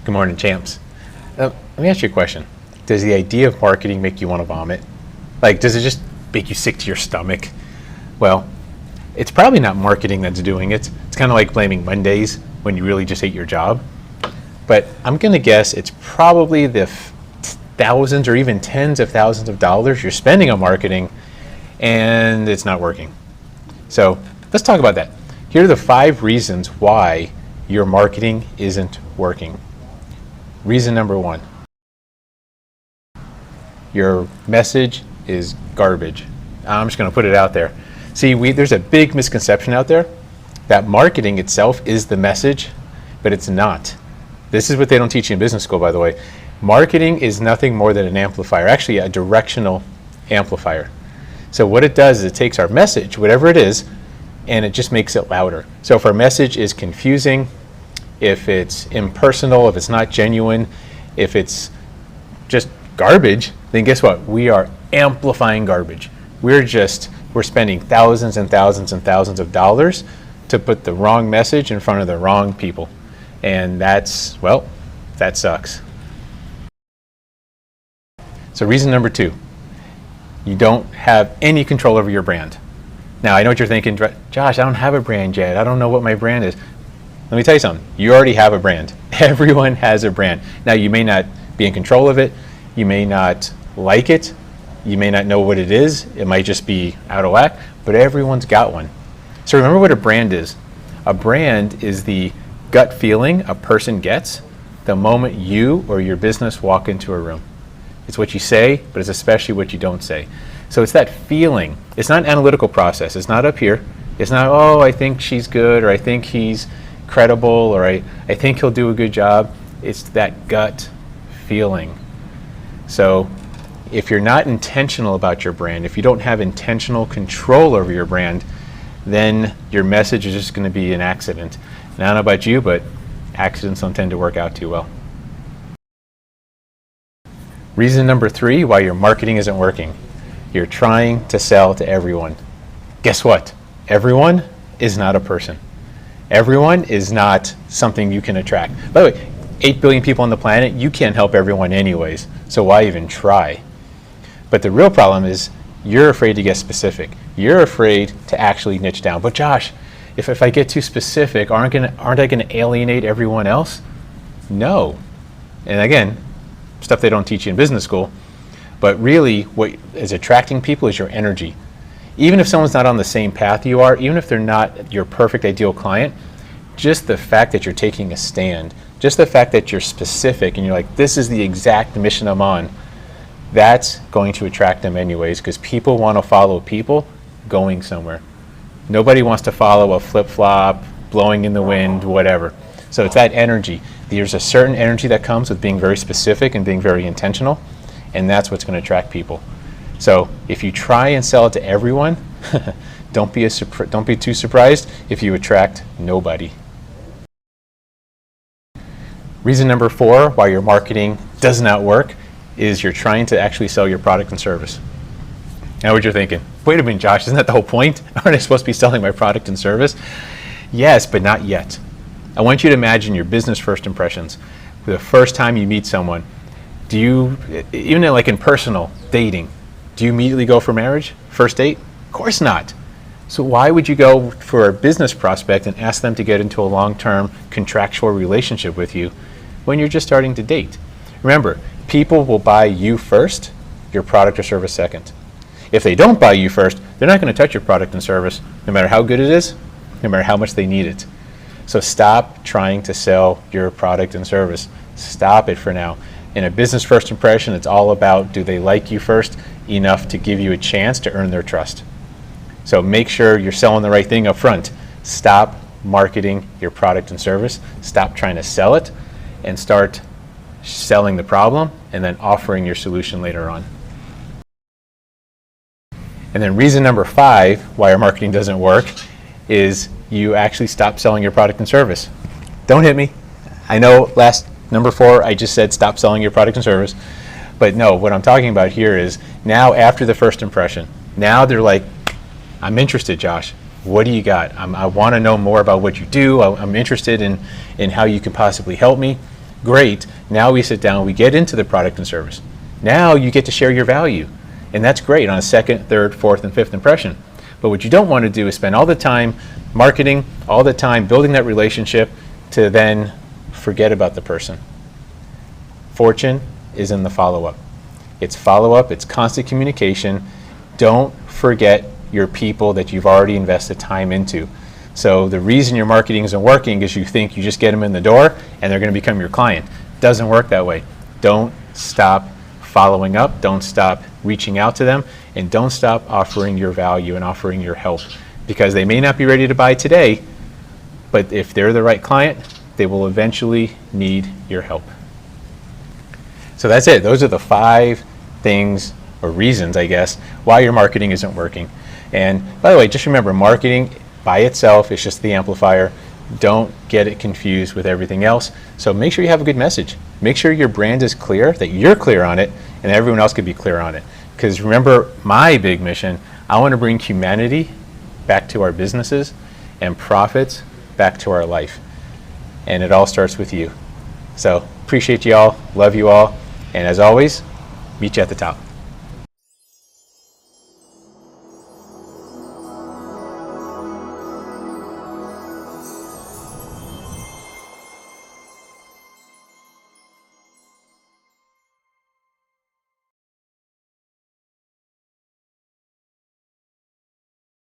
Good morning, champs. Let me ask you a question. Does the idea of marketing make you want to vomit? Like, does it just make you sick to your stomach? Well, it's probably not marketing that's doing it. It's kind of like blaming Mondays when you really just hate your job. But I'm going to guess it's probably the thousands or even tens of thousands of dollars you're spending on marketing and it's not working. So let's talk about that. Here are the 5 reasons why your marketing isn't working. Reason number 1, your message is garbage. I'm just going to put it out there. See, there's a big misconception out there that marketing itself is the message, but it's not. This is what they don't teach you in business school, by the way. Marketing is nothing more than an amplifier, actually a directional amplifier. So what it does is it takes our message, whatever it is, and it just makes it louder. So if our message is confusing, if it's impersonal, if it's not genuine, if it's just garbage, then guess what? We are amplifying garbage. We're spending thousands and thousands and thousands of dollars to put the wrong message in front of the wrong people. And that sucks. So reason number 2, you don't have any control over your brand. Now, I know what you're thinking, Josh, I don't have a brand yet. I don't know what my brand is. Let me tell you something. You already have a brand. Everyone has a brand. Now, you may not be in control of it. You may not like it. You may not know what it is. It might just be out of whack, but everyone's got one. So remember what a brand is. A brand is the gut feeling a person gets the moment you or your business walk into a room. It's what you say, but it's especially what you don't say. So it's that feeling. It's not an analytical process. It's not up here. It's not, oh, I think she's good, or I think he's credible, or I think he'll do a good job. It's that gut feeling. So if you're not intentional about your brand, if you don't have intentional control over your brand, then your message is just going to be an accident. And I don't know about you, but accidents don't tend to work out too well. Reason number 3 why your marketing isn't working. You're trying to sell to everyone. Guess what? Everyone is not a person. Everyone is not something you can attract. By the way, 8 billion people on the planet, you can't help everyone anyways, so why even try? But the real problem is you're afraid to get specific. You're afraid to actually niche down. But Josh, if I get too specific, aren't I going to alienate everyone else? No. And again, stuff they don't teach you in business school. But really, what is attracting people is your energy. Even if someone's not on the same path you are, even if they're not your perfect ideal client, just the fact that you're taking a stand, just the fact that you're specific and you're like, this is the exact mission I'm on, that's going to attract them anyways, because people want to follow people going somewhere. Nobody wants to follow a flip-flop, blowing in the wind, whatever. So it's that energy. There's a certain energy that comes with being very specific and being very intentional, and that's what's going to attract people. So if you try and sell it to everyone, don't be too surprised if you attract nobody. Reason number 4 why your marketing does not work is you're trying to actually sell your product and service. Now what you're thinking, wait a minute, Josh, isn't that the whole point? Aren't I supposed to be selling my product and service? Yes, but not yet. I want you to imagine your business first impressions. The first time you meet someone, do you, even like in personal dating, do you immediately go for marriage? First date? Of course not. So why would you go for a business prospect and ask them to get into a long-term contractual relationship with you when you're just starting to date? Remember, people will buy you first, your product or service second. If they don't buy you first, they're not going to touch your product and service, no matter how good it is, no matter how much they need it. So stop trying to sell your product and service. Stop it for now. In a business first impression, it's all about, do they like you first enough to give you a chance to earn their trust? So make sure you're selling the right thing up front. Stop marketing your product and service. Stop trying to sell it and start selling the problem and then offering your solution later on. And then reason number 5 why our marketing doesn't work is you actually stop selling your product and service. Don't hit me. I know number 4, I just said stop selling your product and service. But no, what I'm talking about here is now after the first impression, now they're like, I'm interested, Josh. What do you got? I want to know more about what you do. I'm interested in how you can possibly help me. Great. Now we sit down, we get into the product and service. Now you get to share your value. And that's great on a second, third, fourth, and fifth impression. But what you don't want to do is spend all the time marketing, all the time building that relationship to then forget about the person. Fortune is in the follow-up. It's follow-up, it's constant communication. Don't forget your people that you've already invested time into. So the reason your marketing isn't working is you think you just get them in the door and they're going to become your client. It doesn't work that way. Don't stop following up, don't stop reaching out to them, and don't stop offering your value and offering your help, because they may not be ready to buy today, but if they're the right client, they will eventually need your help. So that's it. Those are the 5 things or reasons, I guess, why your marketing isn't working. And by the way, just remember, marketing by itself is just the amplifier. Don't get it confused with everything else. So make sure you have a good message. Make sure your brand is clear, that you're clear on it, and everyone else could be clear on it. Because remember, my big mission, I want to bring humanity back to our businesses and profits back to our life. And it all starts with you. So appreciate you all, love you all, and as always, meet you at the top.